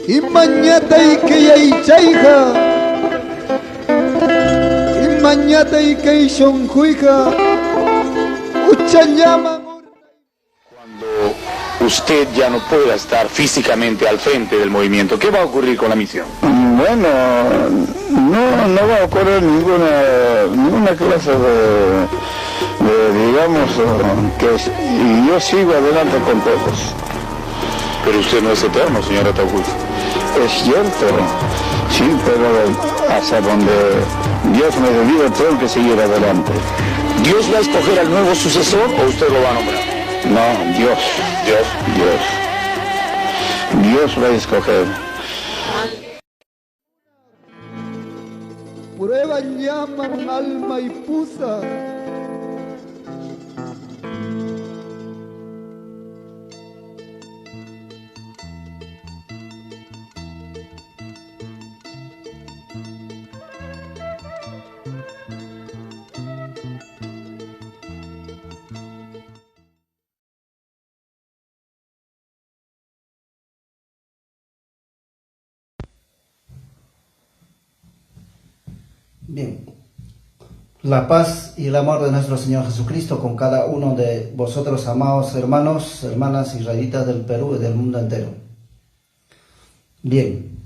Imañatay kay chayja, imañatay kay shonjuija, uchallama. Cuando usted ya no pueda estar físicamente al frente del movimiento, ¿qué va a ocurrir con la misión? Bueno, no va a ocurrir ninguna clase digamos, y yo sigo adelante con todos. Pero usted no es eterno, señor Atahualpa. Es cierto, sí, pero hasta donde Dios me dé vida tengo que seguir adelante. ¿Dios va a escoger al nuevo sucesor o usted lo va a nombrar? No, Dios va a escoger. Prueba llaman alma y pusa. Bien, la paz y el amor de nuestro Señor Jesucristo con cada uno de vosotros, amados hermanos, hermanas israelitas del Perú y del mundo entero. Bien,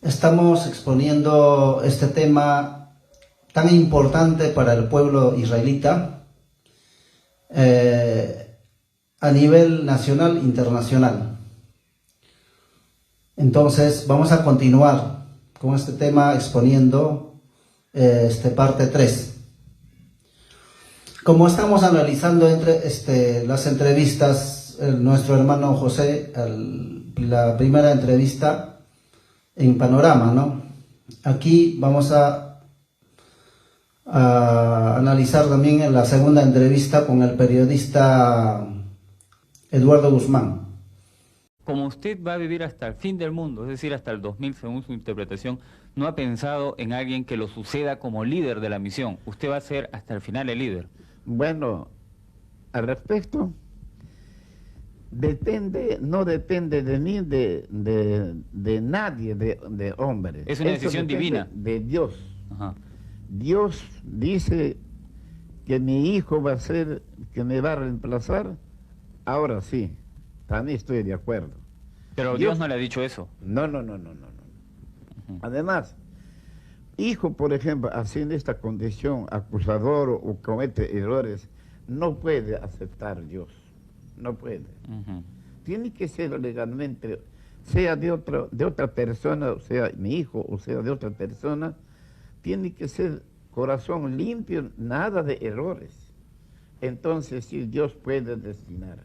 estamos exponiendo este tema tan importante para el pueblo israelita a nivel nacional e internacional. Entonces vamos a continuar con este tema exponiendo parte 3. Como estamos analizando las entrevistas, nuestro hermano José, la primera entrevista en Panorama, ¿no? Aquí vamos a analizar también la segunda entrevista con el periodista Eduardo Guzmán. Como usted va a vivir hasta el fin del mundo, es decir, hasta el 2000, según su interpretación, no ha pensado en alguien que lo suceda como líder de la misión. Usted va a ser hasta el final el líder. Bueno, al respecto, no depende de mí, de nadie, de hombre. Es una decisión divina. De Dios. Ajá. Dios dice que mi hijo va a ser, que me va a reemplazar. Ahora sí, también estoy de acuerdo. Pero Dios no le ha dicho eso. No. Además, hijo, por ejemplo, haciendo esta condición, acusador o comete errores, no puede aceptar Dios. No puede. Tiene que ser legalmente, sea de otra persona, o sea mi hijo, o sea de otra persona, tiene que ser corazón limpio, nada de errores. Entonces sí, Dios puede destinar.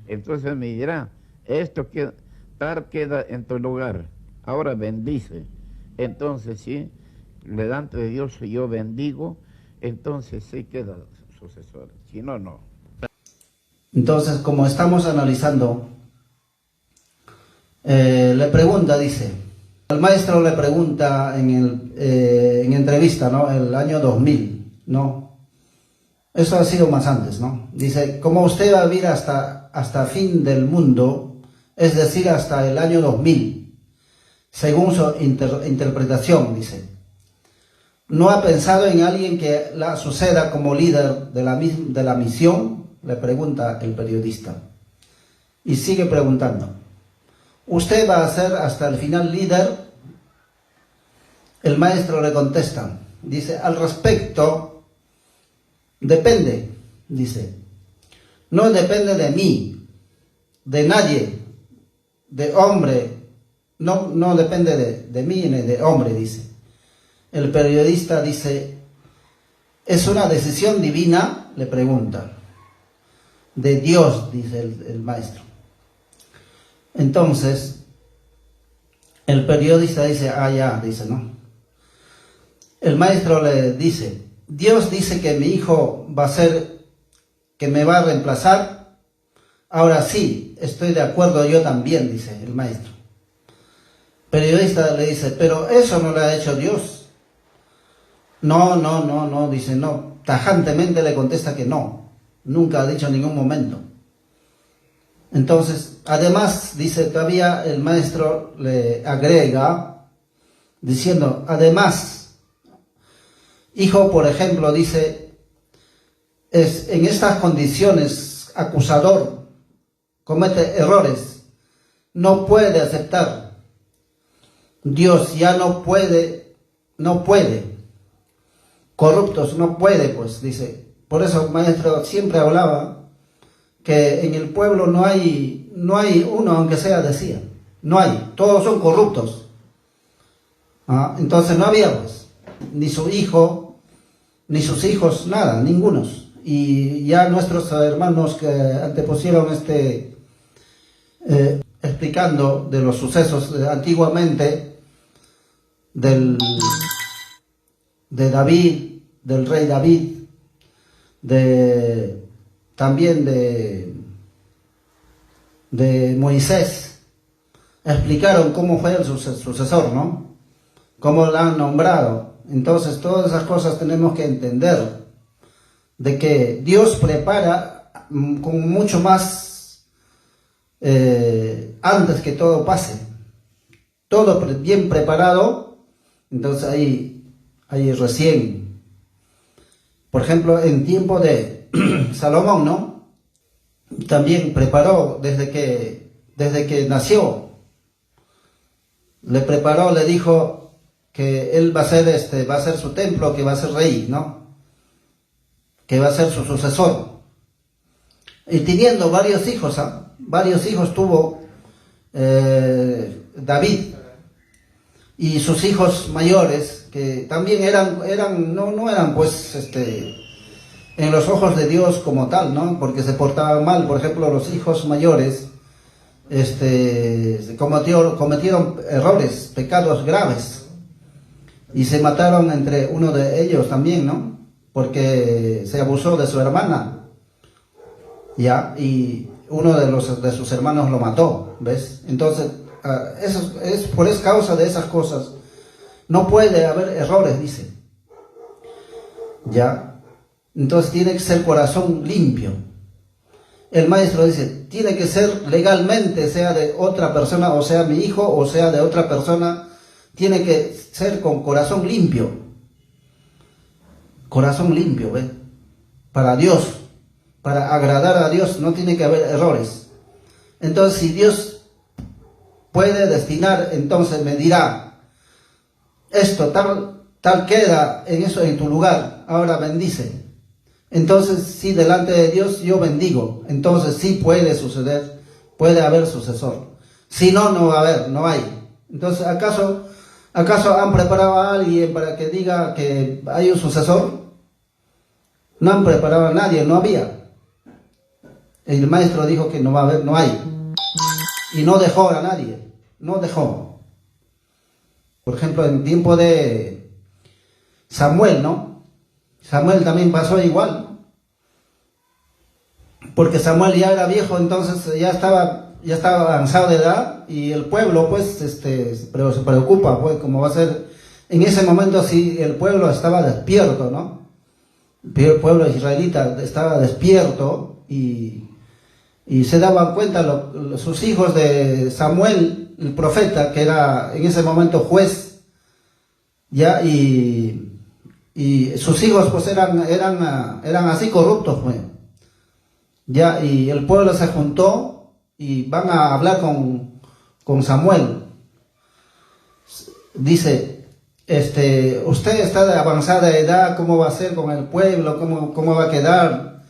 Entonces me dirá, esto queda en tu lugar, ahora bendice. Entonces sí, delante de Dios yo bendigo, entonces sí queda sucesor, si no, no. Entonces, como estamos analizando, le pregunta, dice, el maestro le pregunta en entrevista, ¿no? El año 2000, ¿no? Eso ha sido más antes, ¿no? Dice, como usted va a vivir hasta fin del mundo, es decir, hasta el año 2000, según su interpretación, dice, ¿no ha pensado en alguien que la suceda como líder de la misión? Le pregunta el periodista. Y sigue preguntando, ¿usted va a ser hasta el final líder? El maestro le contesta, dice, al respecto, depende, dice, no depende de mí, de nadie, de hombre, no depende de mí ni de hombre, dice. El periodista dice, ¿es una decisión divina? Le pregunta. De Dios, dice el maestro. Entonces, el periodista dice, ya, dice, ¿no? El maestro le dice, Dios dice que mi hijo va a ser, que me va a reemplazar. Ahora sí, estoy de acuerdo yo también, dice el maestro. Periodista le dice, pero eso no lo ha hecho Dios. No, dice, no. Tajantemente le contesta que no. Nunca ha dicho en ningún momento. Entonces, además, dice todavía el maestro le agrega, diciendo, además, hijo, por ejemplo, dice, en estas condiciones, acusador, comete errores, no puede aceptar. Dios ya no puede, corruptos no puede, pues, dice. Por eso el maestro siempre hablaba que en el pueblo no hay uno, aunque sea, decía, no hay, todos son corruptos. Entonces no había, pues, ni su hijo, ni sus hijos, nada, ningunos. Y ya nuestros hermanos que antepusieron explicando de los sucesos antiguamente de David, del rey David, también de Moisés, explicaron cómo fue el sucesor, ¿no? Cómo lo han nombrado. Entonces todas esas cosas tenemos que entender, de que Dios prepara con mucho más antes que todo pase, todo bien preparado. Entonces ahí recién, por ejemplo, en tiempo de Salomón, ¿no? También preparó desde que nació, le preparó, le dijo que él va a ser su templo, que va a ser rey, ¿no? Que va a ser su sucesor. Y teniendo varios hijos tuvo David, y sus hijos mayores, que también no eran pues en los ojos de Dios como tal, ¿no? Porque se portaban mal. Por ejemplo, los hijos mayores cometieron errores, pecados graves, y se mataron entre uno de ellos también, ¿no? Porque se abusó de su hermana, ya, y uno de sus hermanos lo mató, ¿ves? Entonces, eso es por causa de esas cosas. No puede haber errores, dice, ya. Entonces tiene que ser corazón limpio. El maestro dice, tiene que ser legalmente, sea de otra persona, o sea mi hijo, o sea de otra persona, tiene que ser con corazón limpio. Corazón limpio, ¿ves? Para Dios, para agradar a Dios, no tiene que haber errores. Entonces, si Dios puede destinar, entonces me dirá, esto tal queda en tu lugar, ahora bendice. Entonces, sí, delante de Dios yo bendigo. Entonces sí puede suceder, puede haber sucesor. Si no, no va a haber, no hay. Entonces, ¿acaso han preparado a alguien para que diga que hay un sucesor? No han preparado a nadie, no había. El maestro dijo que no va a haber, no hay. Y no dejó a nadie, no dejó. Por ejemplo, en tiempo de Samuel, ¿no? Samuel también pasó igual, ¿no? Porque Samuel ya era viejo, entonces ya estaba avanzado de edad, y el pueblo pues se preocupa, pues cómo va a ser. En ese momento sí el pueblo estaba despierto, ¿no? El pueblo israelita estaba despierto, y se daban cuenta sus hijos de Samuel, el profeta, que era en ese momento juez, ya, y sus hijos pues eran así corruptos, pues. Ya, y el pueblo se juntó y van a hablar con Samuel. Dice, usted está de avanzada edad, ¿cómo va a ser con el pueblo? ¿Cómo va a quedar?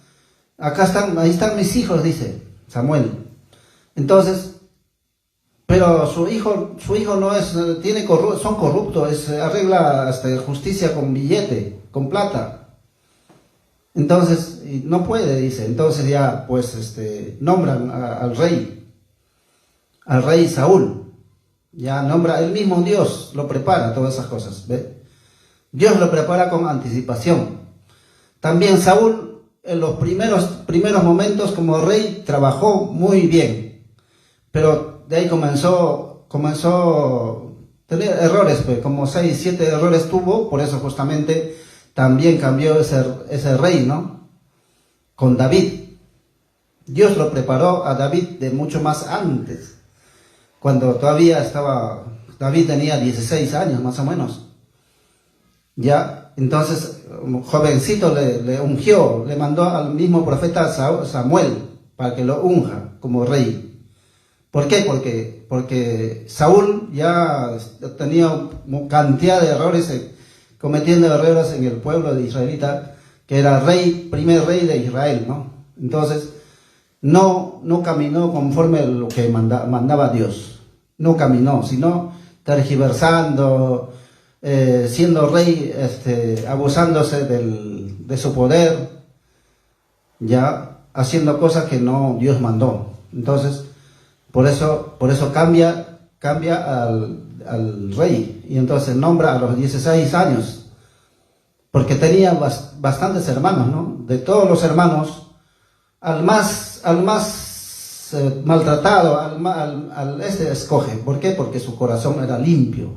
Ahí están mis hijos, dice Samuel. Entonces, pero su hijo no es, son corruptos, arregla justicia con billete, con plata. Entonces, no puede, dice. Entonces ya, pues, nombran al rey Saúl. Ya nombra, el mismo Dios lo prepara, todas esas cosas, ¿ve? Dios lo prepara con anticipación. También Saúl, en los primeros momentos como rey, trabajó muy bien. Pero de ahí comenzó a tener errores, pues, como 6, 7 errores tuvo, por eso justamente también cambió ese rey, ¿no? Con David. Dios lo preparó a David de mucho más antes, cuando todavía David tenía 16 años más o menos. Ya, entonces, un jovencito le ungió, le mandó al mismo profeta Samuel para que lo unja como rey. ¿Por qué? Porque Saúl ya tenía cantidad de errores, cometiendo errores en el pueblo de israelita, que era primer rey de Israel, ¿no? Entonces, no caminó conforme lo que mandaba Dios. No caminó, sino tergiversando, siendo rey, abusándose de su poder, ya haciendo cosas que no Dios mandó. Entonces, por eso cambia al rey, y entonces nombra a los 16 años, porque tenía bastantes hermanos, ¿no? De todos los hermanos, al más maltratado, al escoge. ¿Por qué? Porque su corazón era limpio,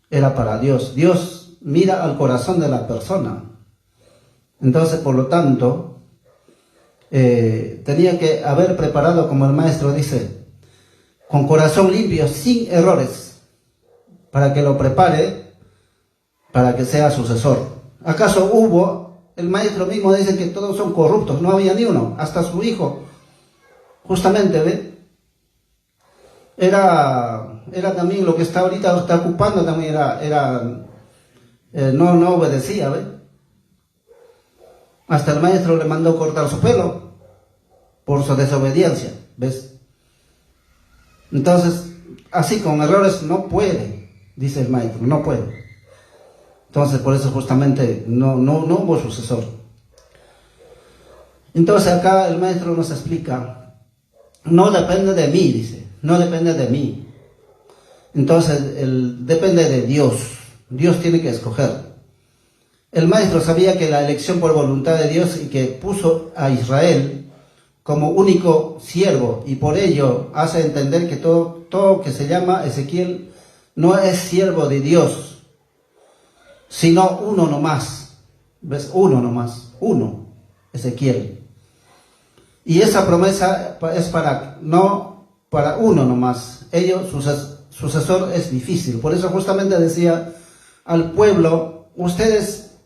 era para Dios. Dios mira al corazón de la persona. Entonces, por lo tanto, tenía que haber preparado, como el maestro dice, con corazón limpio, sin errores, para que lo prepare, para que sea sucesor. ¿Acaso el maestro mismo dice que todos son corruptos? No había ni uno, hasta su hijo, justamente, ¿ve? Era también lo que está ocupando, también no obedecía, ¿ve? Hasta el maestro le mandó cortar su pelo por su desobediencia, ¿ves? Entonces, así con errores no puede, dice el maestro, no puede. Entonces, por eso justamente no hubo sucesor. Entonces, acá el maestro nos explica, no depende de mí, dice, no depende de mí. Entonces, depende de Dios. Dios tiene que escoger. El maestro sabía que la elección por voluntad de Dios, y que puso a Israel como único siervo, y por ello hace entender que todo que se llama Ezequiel no es siervo de Dios, sino uno nomás. ¿Ves? Uno nomás, uno, Ezequiel. Y esa promesa es para uno nomás. Sucesor es difícil. Por eso justamente decía al pueblo, ¿ustedes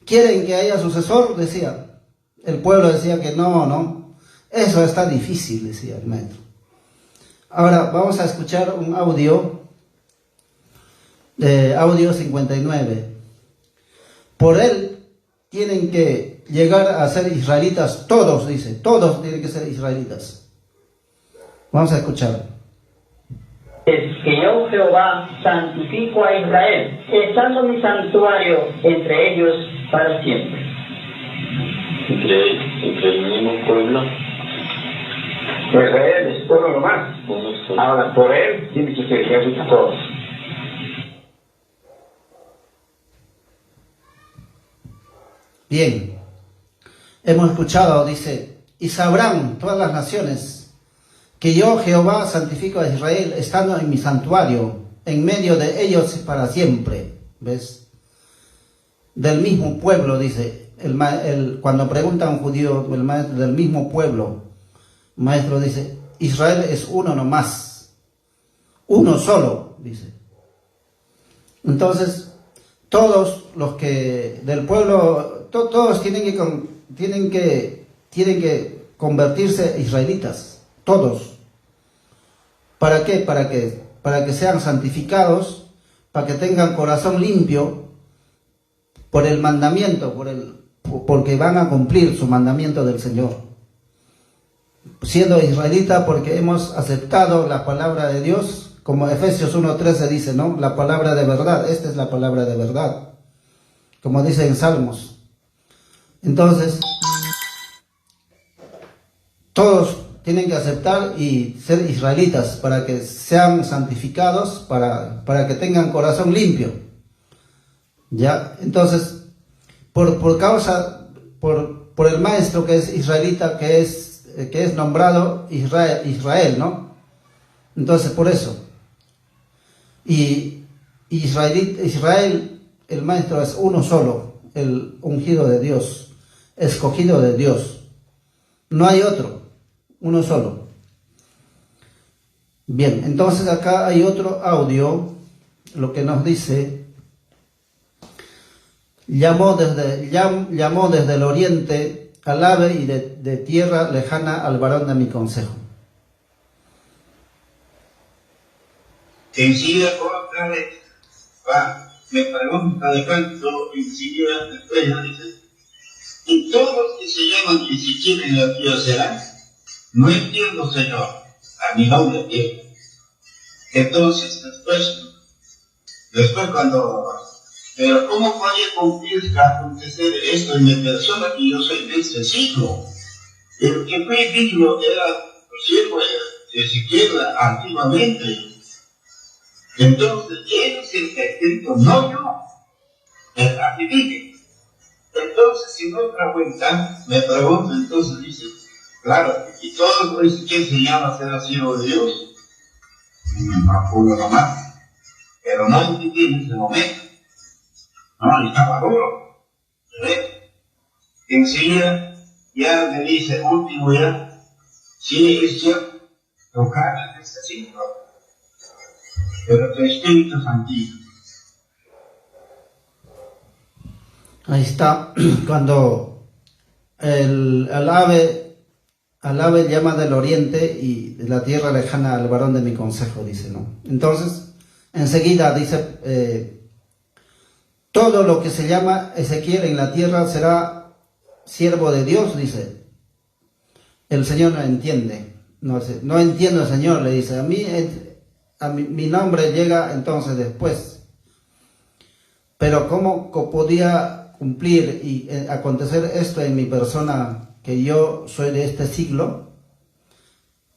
quieren que haya sucesor? Decía. El pueblo decía que no. Eso está difícil, decía el maestro. Ahora vamos a escuchar un audio 59. Por él tienen que llegar a ser israelitas todos, dice. Todos tienen que ser israelitas. Vamos a escuchar. Es que yo, Jehová, santifico a Israel, estando mi santuario entre ellos para siempre. Entre el mismo pueblo. Israel es pueblo nomás. Ahora, por él tiene que ser ejército todos. Bien, hemos escuchado, dice, y sabrán todas las naciones que yo, Jehová, santifico a Israel, estando en mi santuario, en medio de ellos para siempre. ¿Ves? Del mismo pueblo, dice, cuando pregunta a un judío, el maestro del mismo pueblo, el maestro dice, Israel es uno nomás, uno solo, dice. Entonces, todos los que del pueblo, todos tienen que convertirse israelitas, todos. ¿Para qué? Para que sean santificados, para que tengan corazón limpio por el mandamiento, porque van a cumplir su mandamiento del Señor. Siendo israelita porque hemos aceptado la palabra de Dios, como Efesios 1:13 dice, ¿no? La palabra de verdad, esta es la palabra de verdad, como dice en Salmos. Entonces, todos tienen que aceptar y ser israelitas para que sean santificados, para que tengan corazón limpio. ¿Ya? Entonces, por el maestro que es israelita, que es nombrado Israel, ¿no? Entonces, por eso. Y Israel, el maestro es uno solo, el ungido de Dios, escogido de Dios. No hay otro. uno solo. Bien, entonces acá hay otro audio, lo que nos dice: llamó desde el oriente al ave y de tierra lejana al varón de mi consejo. Enseguida otra vez va, me pregunta de cuánto, enseguida después me dice, y todos los que se llaman Ezequiel en la tierra serán, no entiendo, Señor, a mi nombre quiero. Entonces después cuando, pero ¿cómo podía acontecer esto en mi persona, que yo soy de este siglo? El que fue digno era el siervo de Ezequiel antiguamente. Entonces, él es el que ha escrito, no yo. Aquí dice. Entonces, en otra vuelta, me pregunto, entonces dice, claro, y todo el que se llama será siervo de Dios. No pudo nomás. Pero no entendí en ese momento. No, estaba duro. Enseguida, ya me dice, último ya, sí es cierto, tocar en este siglo. Pero tu Espíritu Santísimo. Ahí está, cuando el ave llama del oriente y de la tierra lejana al varón de mi consejo, dice, ¿no? Entonces, enseguida dice, todo lo que se llama Ezequiel en la tierra será siervo de Dios, dice. El Señor no entiende, no entiendo, Señor, le dice, mi nombre llega entonces después. Pero ¿cómo podía cumplir y acontecer esto en mi persona, que yo soy de este siglo?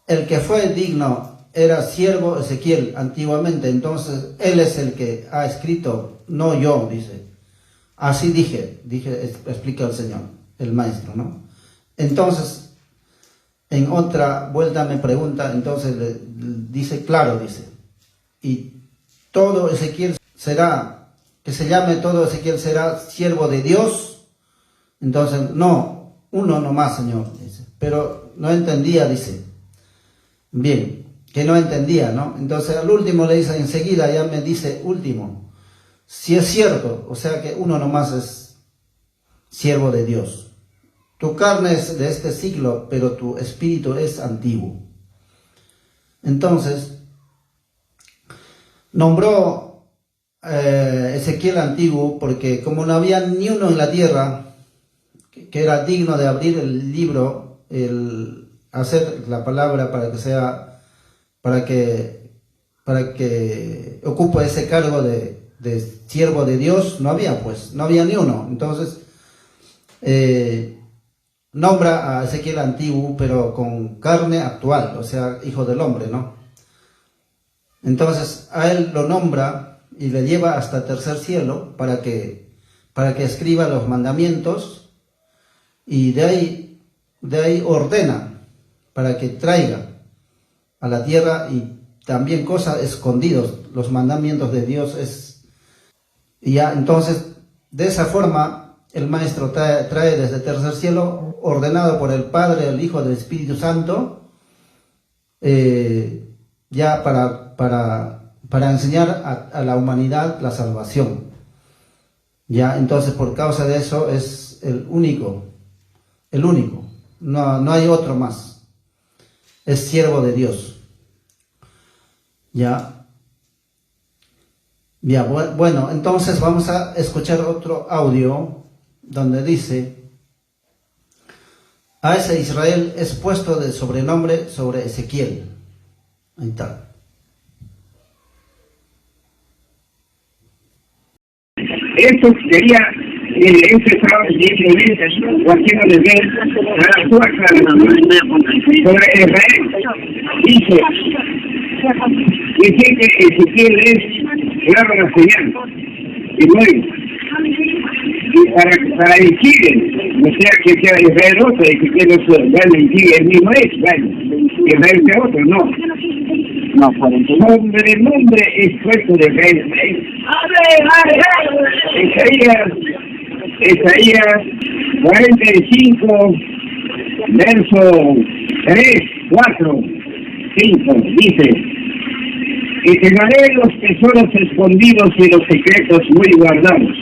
El que fue digno era siervo Ezequiel antiguamente, entonces él es el que ha escrito, no yo, dice. Así dije, explica el Señor, el maestro, ¿no? Entonces, en otra vuelta me pregunta, entonces le dice, claro, dice, y todo Ezequiel será, que se llame todo Ezequiel será siervo de Dios. Entonces, no, uno nomás, Señor, dice. Pero no entendía, dice. Bien, que no entendía, ¿no? Entonces al último le dice, enseguida ya me dice, último, si es cierto, o sea que uno nomás es siervo de Dios. Tu carne es de este siglo, pero tu espíritu es antiguo. Entonces, nombró Ezequiel antiguo porque como no había ni uno en la tierra que era digno de abrir el libro, el hacer la palabra para que ocupe ese cargo de siervo de Dios, no había ni uno. Entonces nombra a Ezequiel antiguo, pero con carne actual, o sea, hijo del hombre, ¿no? Entonces a él lo nombra y le lleva hasta el tercer cielo para que escriba los mandamientos, y de ahí ordena para que traiga a la tierra y también cosas escondidas. Los mandamientos de Dios y ya entonces de esa forma el maestro trae desde el tercer cielo, ordenado por el Padre, el Hijo, del Espíritu Santo, ya para enseñar a la humanidad la salvación. Ya, entonces por causa de eso es el único, no hay otro más, es siervo de Dios. Ya, bueno, entonces vamos a escuchar otro audio donde dice: a ese Israel es puesto de sobrenombre sobre Ezequiel. Ahí está. Esto sería empezado directamente cualquiera de ver la fuerza sobre Israel. Dice que Ezequiel es la señal. Y luego, y para Ezequiel, o sea que sea Israel otro, Ezequiel es el mismo es, Israel es otro, no. No, por el nombre es puesto de rey. Isaías 45, verso 3, 4, 5, dice: y te daré los tesoros escondidos y los secretos muy guardados,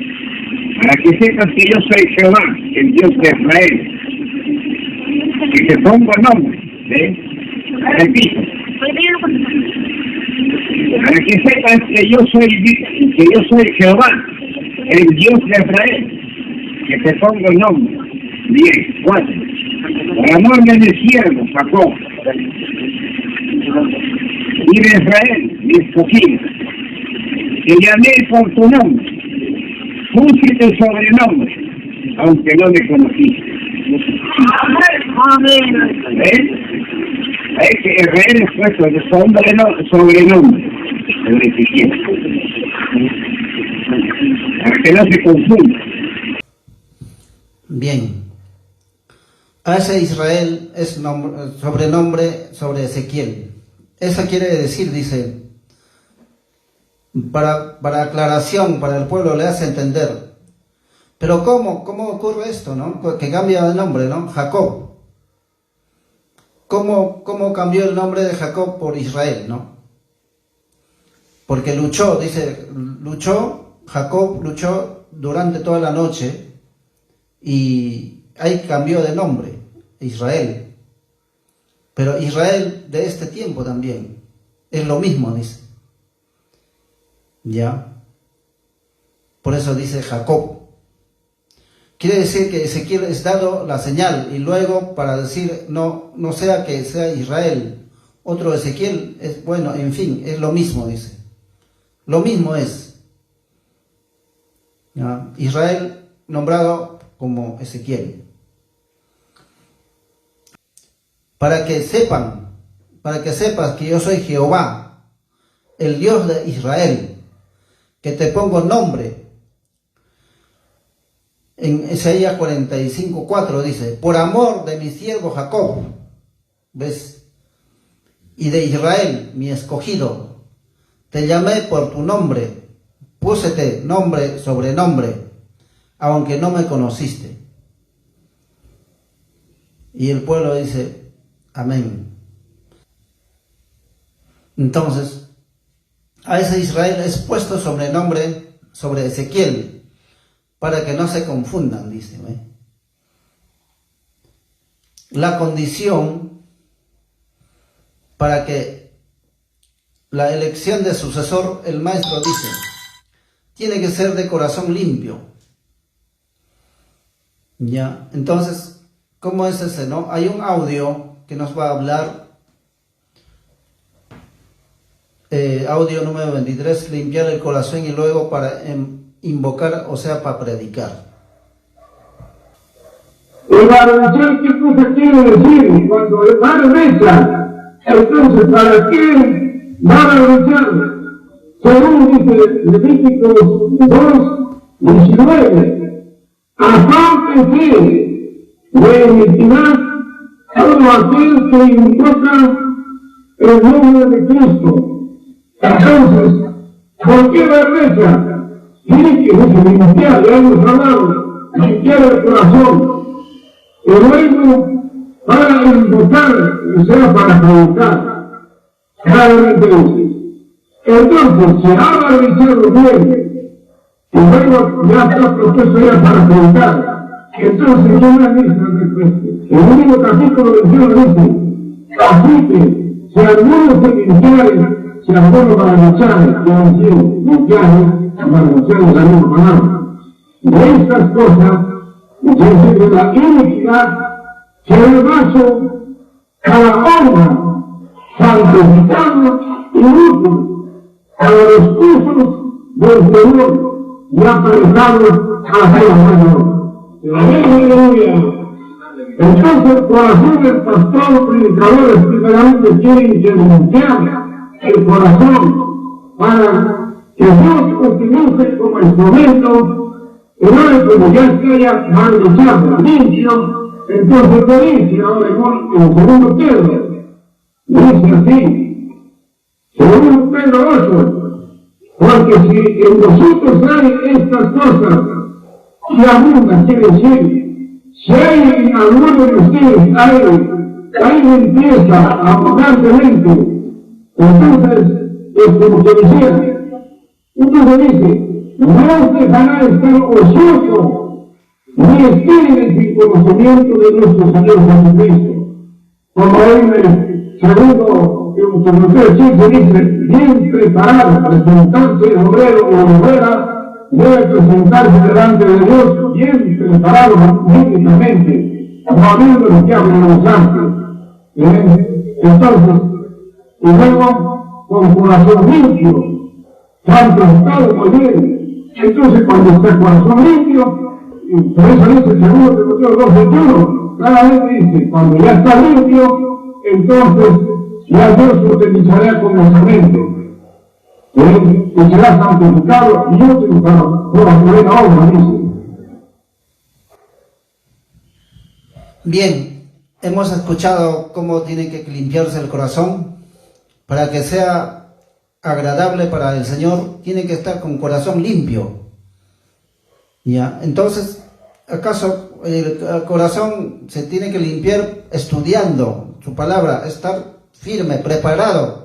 para que sepas que yo soy Jehová, el Dios de Israel, que te pongo nombre, ¿ves? Repito, para que sepas que yo soy Jehová, el Dios de Israel, que te pongo nombre. 10, 4. Por amor de mi siervo Jacob y de Israel, mi escogido, te llamé por tu nombre, puse tu sobrenombre, aunque no me conociste. ¿Ves? Es que Israel es puesto de sobrenombre, sobre Ezequiel, para que no se confunda. Bien. A ese Israel es sobrenombre sobre Ezequiel. Eso quiere decir, dice, para aclaración, para el pueblo le hace entender. Pero ¿cómo ocurre esto, no? Que cambia de nombre, ¿no? Jacob. ¿Cómo cambió el nombre de Jacob por Israel, no? Porque luchó, dice, Jacob luchó durante toda la noche y ahí cambió de nombre, Israel. Pero Israel de este tiempo también es lo mismo, dice. ¿Ya? Por eso dice Jacob. Quiere decir que Ezequiel es dado la señal y luego para decir no sea que sea Israel, otro Ezequiel, es bueno, en fin, es lo mismo, dice. Lo mismo es. ¿Ya? Israel nombrado como Ezequiel. Para que sepas que yo soy Jehová, el Dios de Israel, que te pongo nombre. En Isaías 45:4 dice: por amor de mi siervo Jacob, ¿ves? Y de Israel, mi escogido, te llamé por tu nombre, púsete nombre sobre nombre, aunque no me conociste. Y el pueblo dice: amén. Entonces, a ese Israel es puesto sobrenombre sobre Ezequiel, para que no se confundan, dice. La condición para que la elección de sucesor, el maestro dice, tiene que ser de corazón limpio. Ya, entonces, ¿cómo es ese, no? Hay un audio que nos va a hablar, audio número 23, limpiar el corazón y luego para invocar, o sea, para predicar. Evaluación, ¿qué cosa quiere decir? Cuando el hermano reza, entonces, ¿para qué van a rezar? Según dice Levíticos 2:19, apártense de iniquidad todo aquel que invoca el nombre de Cristo. Entonces, ¿por qué la reza? Tiene que limpiar, ya hemos hablado, limpiar el corazón. Y luego, para invocar, o sea, para provocar. Claramente dice. Entonces, se habla de limpiarlo bien, y luego ya está propuesto ya para provocar. Entonces, ¿qué más dice al respecto? El único capítulo del Señor dice: así que, si alguno se limpiare, si alguno para luchar, ya han sido limpiados, para luchar es la misma palabra. De estas cosas, es decir, de la iniquidad, que el vaso a la honra, santificado y útil para los usos del Señor y aparejados a la mayor. Aleluya. Entonces el corazón del pastor, predicadores, primeramente quieren que limpiar el corazón para que Dios utilice como instrumento, y luego como ya se haya manchado limpio, entonces te dice ahora en el segundo Pedro, dice así, segundo Pedro 8, porque si en nosotros hay estas cosas, y abundan, quiere decir, Si hay en alguno de ustedes, hay limpieza abundantemente, entonces es como que decía, entonces dice, no os dejará estar ocioso, ni estén sin conocimiento de nuestro Señor Jesucristo. Como en el segundo Timoteo 15 dice, bien preparado, presentarse el obrero o obrera, debe presentarse delante de Dios bien preparado médicamente, no habiendo lo que hablan los ángeles. Entonces, y luego con corazón limpio, santificado muy bien. Entonces, cuando está el corazón limpio, y por eso dice el segundo Timoteo 2:21, cada vez dice, cuando ya está limpio, entonces ya Dios lo utilizará correctamente. Y será santificado y útil para la buena obra, dice. Bien, hemos escuchado cómo tiene que limpiarse el corazón para que sea agradable para el Señor. Tiene que estar con corazón limpio. Ya, entonces, ¿acaso el corazón se tiene que limpiar estudiando su palabra, estar firme, preparado?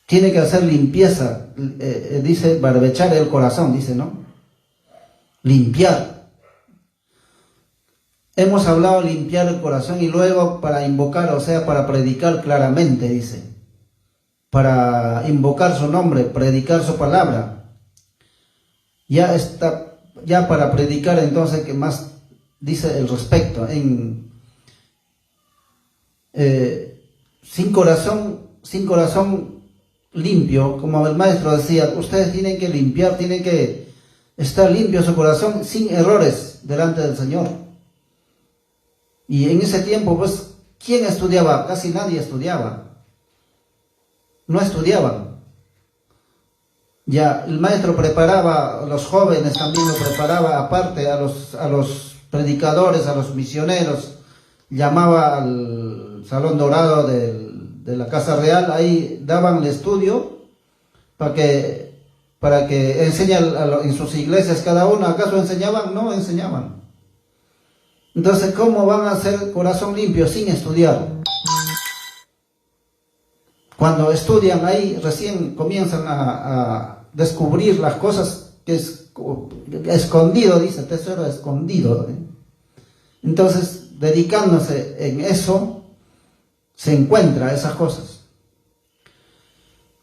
Tiene que hacer limpieza, dice barbechar el corazón, dice, ¿no? Limpiar. Hemos hablado de limpiar el corazón y luego para invocar, o sea, para predicar claramente, dice. Para invocar su nombre, predicar su palabra. Ya está, ya para predicar entonces, ¿qué más dice el respecto? Sin corazón limpio, como el maestro decía, ustedes tienen que limpiar, tienen que estar limpio su corazón sin errores delante del Señor. Y en ese tiempo, pues, ¿quién estudiaba? Casi nadie estudiaba. No estudiaban. Ya, el maestro preparaba a los jóvenes, también lo preparaba aparte a los predicadores, a los misioneros, llamaba al Salón Dorado de la Casa Real, ahí daban el estudio para que enseñen en sus iglesias cada uno. ¿Acaso enseñaban? No enseñaban. Entonces, ¿cómo van a hacer corazón limpio sin estudiar? Cuando estudian ahí, recién comienzan a descubrir las cosas que es escondido, dice, tesoro escondido. Entonces, dedicándose en eso, se encuentra esas cosas.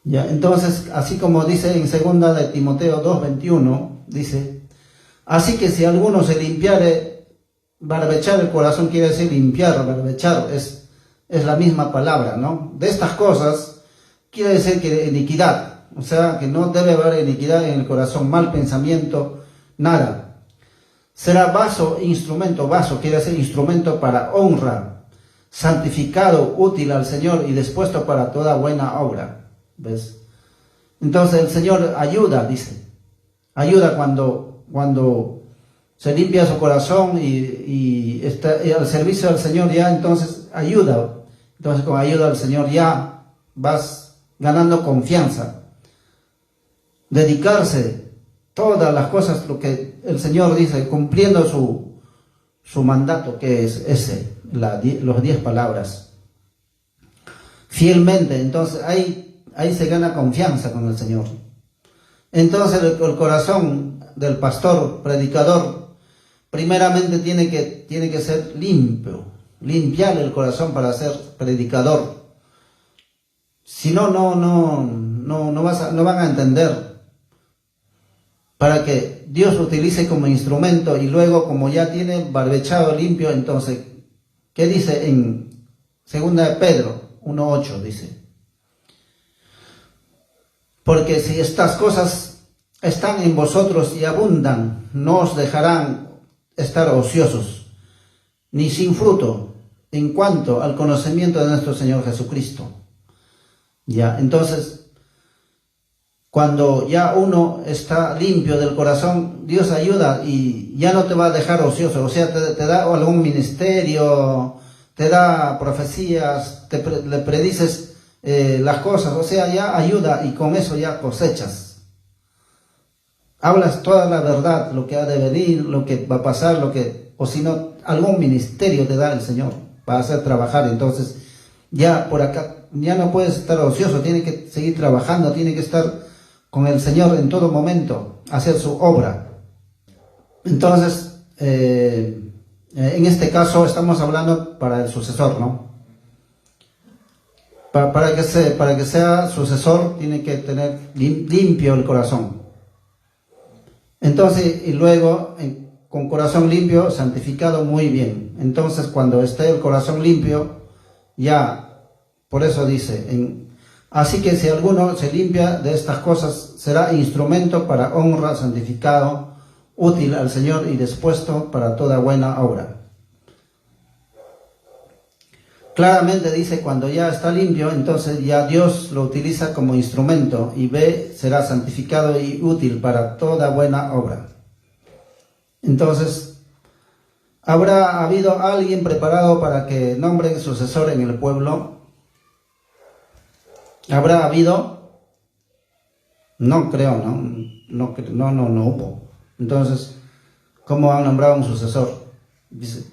Ya, entonces, así como dice en 2 de Timoteo 2:21, dice, así que si alguno se limpiare, barbechar el corazón quiere decir limpiar, barbechar es la misma palabra, ¿no? De estas cosas quiere decir que iniquidad, o sea, que no debe haber iniquidad en el corazón, mal pensamiento, nada. Será vaso quiere decir instrumento para honra, santificado, útil al Señor y dispuesto para toda buena obra. ¿Ves? Entonces el Señor ayuda, dice, ayuda cuando se limpia su corazón y está al servicio del Señor, ya entonces ayuda. Entonces con ayuda del Señor ya vas ganando confianza. Dedicarse todas las cosas, lo que el Señor dice, cumpliendo su mandato, que es ese, los 10 palabras. Fielmente, entonces ahí se gana confianza con el Señor. Entonces el corazón del pastor, predicador, primeramente tiene que ser limpio, limpiar el corazón para ser predicador. Si no van a entender. Para que Dios utilice como instrumento y luego, como ya tiene barbechado limpio, entonces, ¿qué dice en 2 de Pedro 1:8? Dice, porque si estas cosas están en vosotros y abundan, no os dejarán estar ociosos, ni sin fruto, en cuanto al conocimiento de nuestro Señor Jesucristo. Ya, entonces, cuando ya uno está limpio del corazón, Dios ayuda y ya no te va a dejar ocioso. O sea, te da algún ministerio, te da profecías, le predices las cosas. O sea, ya ayuda y con eso ya cosechas. hablas toda la verdad, lo que ha de venir, lo que va a pasar, o si no, algún ministerio te da el Señor para hacer trabajar. Entonces, ya por acá, ya no puedes estar ocioso, tiene que seguir trabajando, tiene que estar con el Señor en todo momento, hacer su obra. Entonces, en este caso estamos hablando para el sucesor, ¿no? Para que sea sucesor, tiene que tener limpio el corazón. Entonces, y luego, con corazón limpio, santificado muy bien. Entonces, cuando esté el corazón limpio, ya, por eso dice, así que si alguno se limpia de estas cosas, será instrumento para honra, santificado, útil al Señor y dispuesto para toda buena obra. Claramente dice, cuando ya está limpio, entonces ya Dios lo utiliza como instrumento y será santificado y útil para toda buena obra. Entonces, ¿habrá habido alguien preparado para que nombren sucesor en el pueblo? ¿Habrá habido? No creo, no hubo. Entonces, ¿cómo han nombrado un sucesor? Dice,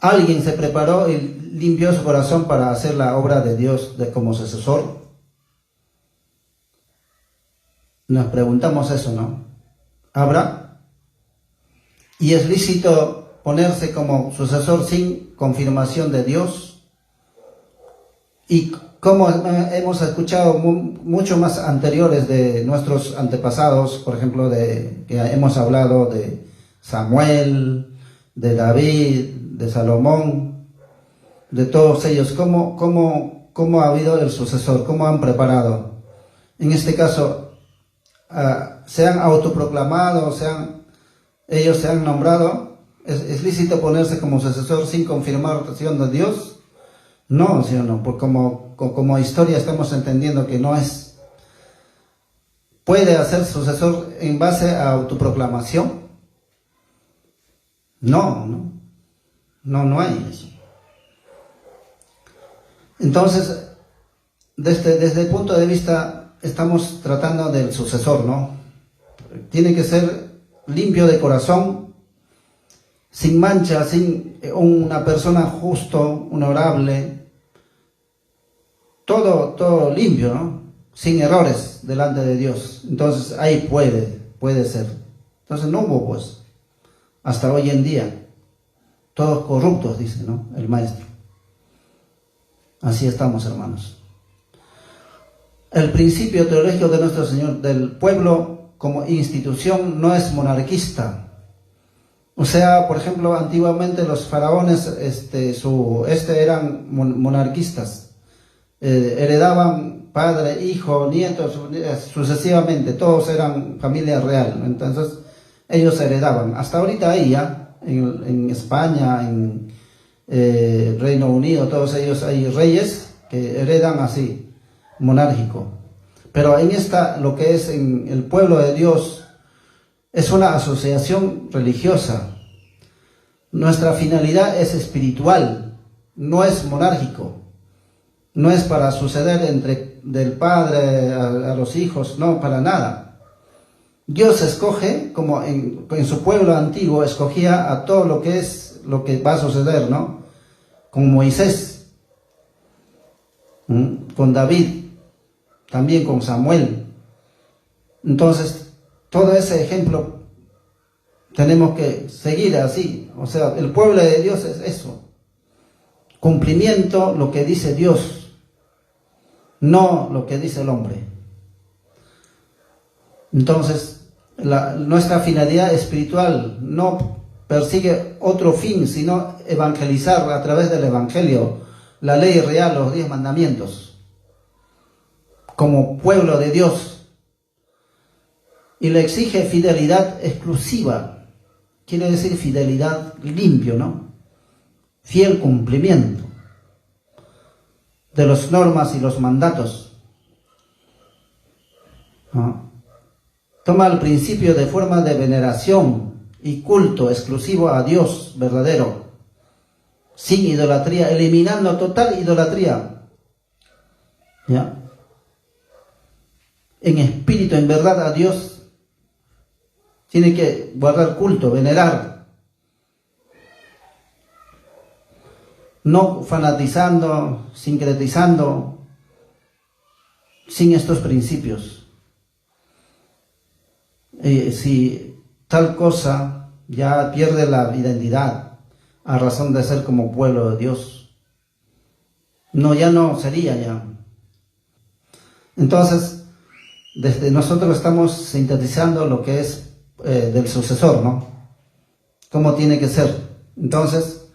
¿alguien se preparó y limpió su corazón para hacer la obra de Dios como sucesor? Nos preguntamos eso, ¿no? ¿Habrá? ¿Y es lícito ponerse como sucesor sin confirmación de Dios? Y como hemos escuchado mucho más anteriores de nuestros antepasados, por ejemplo, que hemos hablado de Samuel, de David, de Salomón, de todos ellos, ¿cómo ha habido el sucesor? ¿Cómo han preparado? En este caso, ¿se han autoproclamado? ¿Ellos se han nombrado? ¿Es lícito ponerse como sucesor sin confirmación de Dios? No, ¿sí o no? Porque como historia estamos entendiendo que no es. ¿Puede hacer sucesor en base a autoproclamación? No hay eso. Entonces, desde el punto de vista, estamos tratando del sucesor, ¿no? Tiene que ser limpio de corazón, sin mancha, sin una persona justo, honorable, todo limpio, ¿no? Sin errores delante de Dios. Entonces, ahí puede ser. Entonces, no hubo, pues, hasta hoy en día. Todos corruptos, dice, ¿no? El maestro. Así estamos, hermanos. El principio teológico de nuestro Señor del pueblo como institución no es monarquista. O sea, por ejemplo, antiguamente los faraones eran monarquistas. Heredaban padre, hijo, nieto, sucesivamente. Todos eran familia real. Entonces, ellos heredaban. Hasta ahorita ahí ya. En España, en Reino Unido, todos ellos hay reyes que heredan así, monárquico. Pero lo que es en el pueblo de Dios, es una asociación religiosa. Nuestra finalidad es espiritual, no es monárquico. No es para suceder del padre a los hijos, no, para nada. Dios escoge, como en su pueblo antiguo, escogía a todo lo que va a suceder, ¿no? Con Moisés, con David, también con Samuel. Entonces, todo ese ejemplo tenemos que seguir así. O sea, el pueblo de Dios es eso. Cumplimiento, lo que dice Dios, no lo que dice el hombre. Entonces, nuestra finalidad espiritual no persigue otro fin, sino evangelizar a través del evangelio, la ley real, los 10 mandamientos, como pueblo de Dios. Y le exige fidelidad exclusiva, quiere decir fidelidad limpio, ¿no? Fiel cumplimiento de las normas y los mandatos, ¿no? Toma el principio de forma de veneración y culto exclusivo a Dios verdadero, sin idolatría, eliminando total idolatría, ¿ya? En espíritu, en verdad a Dios, tiene que guardar culto, venerar, no fanatizando, sincretizando, sin estos principios. Si tal cosa ya pierde la identidad a razón de ser como pueblo de Dios, no, ya no sería ya. Entonces, desde nosotros estamos sintetizando lo que es del sucesor, ¿no? Cómo tiene que ser. Entonces,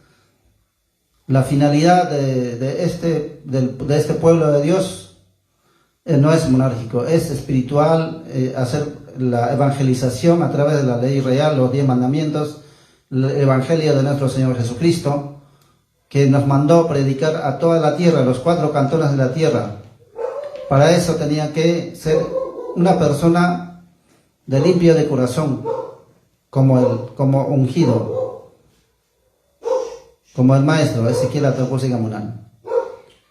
la finalidad de este pueblo de Dios no es monárquico, es espiritual, hacer la evangelización a través de la ley real, los 10 mandamientos, el evangelio de nuestro Señor Jesucristo, que nos mandó predicar a toda la tierra, los 4 cantones de la tierra. Para eso tenía que ser una persona de limpio de corazón, como ungido, como el maestro Ezequiel Atopos Gamunán.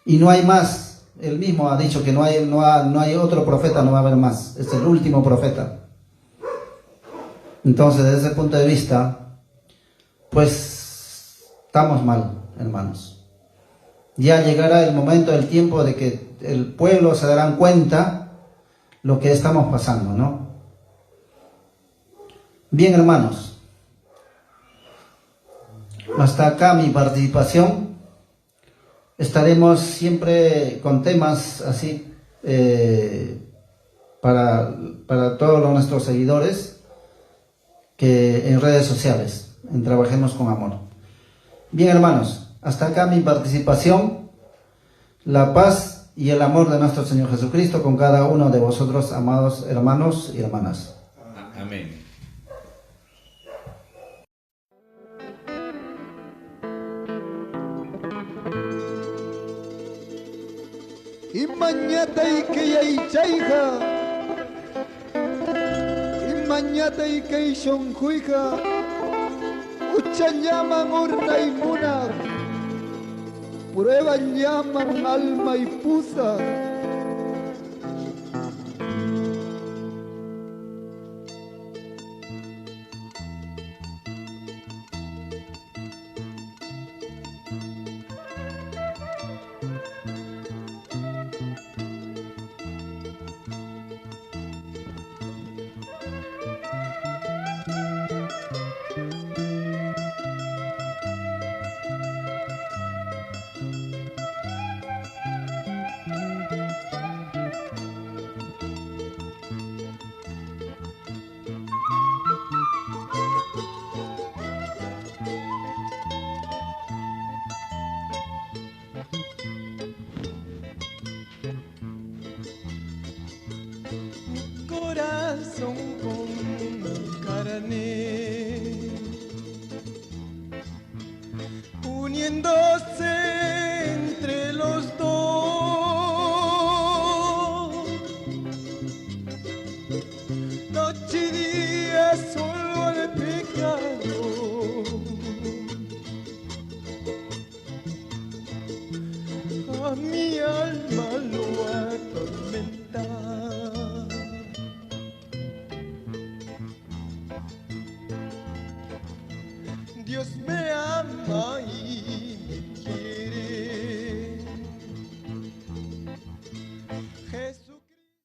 Y no hay más. Él mismo ha dicho que no hay otro profeta, no va a haber más. Es el último profeta. Entonces, desde ese punto de vista, pues estamos mal, hermanos. Ya llegará el momento, el tiempo de que el pueblo se darán cuenta lo que estamos pasando, ¿no? Bien, hermanos. Hasta acá mi participación. Estaremos siempre con temas así para todos nuestros seguidores que en redes sociales, en Trabajemos con Amor. Bien, hermanos, hasta acá mi participación. La paz y el amor de nuestro Señor Jesucristo con cada uno de vosotros, amados hermanos y hermanas. Amén. Imañata y que ya y chayja, imañata y que shonjuija, ucha llaman urna y muna, prueba llaman alma y pusa. Corazón con carne, uniéndose entre los dos, noche y día solo el pecado, a mi alma lo atormenta. Dios me ama y